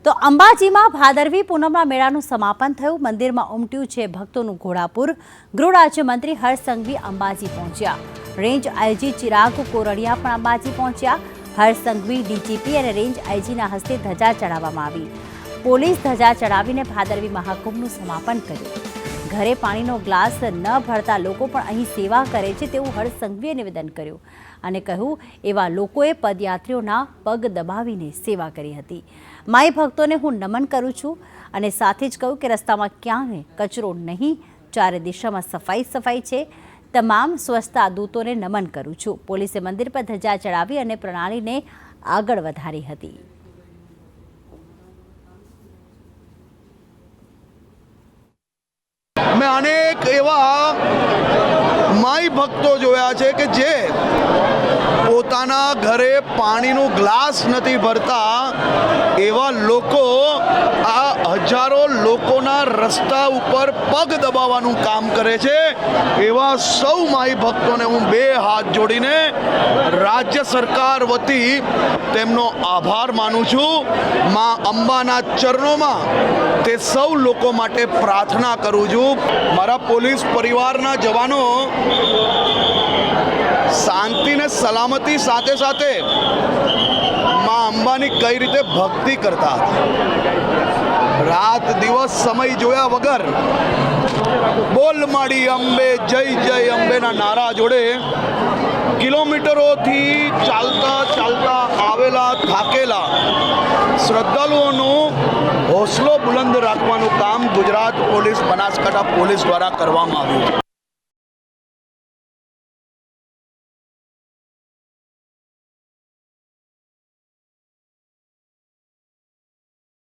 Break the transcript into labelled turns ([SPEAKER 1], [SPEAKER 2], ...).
[SPEAKER 1] તો અંબાજીમાં ભાદરવી પૂનમના મેળાનું સમાપન થયું। મંદિરમાં ઉમટ્યું છે ભક્તોનું ઘોડાપુર। ગૃહ રાજ્યમંત્રી હર્ષ સંઘવી અંબાજી પહોંચ્યા। રેન્જ આઈજી ચિરાગ કોરડિયા પણ અંબાજી પહોંચ્યા। હર્ષ સંઘવી, ડીજીપી અને રેન્જ આઈજીના હસ્તે ધજા ચડાવવામાં આવી। પોલીસ ધજા ચડાવીને ભાદરવી મહાકુંભનું સમાપન કર્યું। ઘરે પાણીનો ગ્લાસ ન ભરતા લોકો પણ અહીં સેવા કરે છે તેવું હર્ષ સંઘવીએ નિવેદન કર્યું અને કહ્યું એવા લોકોએ પદયાત્રીઓના પગ દબાવીને સેવા કરી હતી। માઈ ભક્તોને હું નમન કરું છું અને સાથે જ કહ્યું કે રસ્તામાં ક્યાંય કચરો નહીં, ચારે દિશામાં સફાઈ છે। તમામ સ્વચ્છતા દૂતોને નમન કરું છું। પોલીસે મંદિર પર ધજા ચડાવી અને પ્રણાલીને આગળ વધારી હતી।
[SPEAKER 2] मैं अनेक एवा माई भक्तो जोया छे के जे पोताना घरे पाणीનું ગ્લાસ નથી ભરતા એવા લોકો આ હજારો લોકોના રસ્તા ઉપર પગ દબાવવાનું કામ કરે છે। એવા સૌ માઈ ભક્તોને હું બે હાથ જોડીને રાજ્ય સરકાર વતી તેમનો આભાર માનું છું। માં અંબાના ચરણોમાં તે સૌ લોકો માટે પ્રાર્થના કરું છું। મારા પોલીસ પરિવારના જવાનો शांति ने सलामती साथे साथे मां अंबानी कई रीते भक्ति करता रात दिवस समय जोया वगर बोल माड़ी अंबे जय जय अंबे ना नारा जोड़े किलोमीटरों थी चालता चालता आवेला थाकेला श्रद्धालुओं हौसलो बुलंद राखवानुं काम गुजरात पोलीस बनासकांठा पोलीस द्वारा करवामां आव्युं।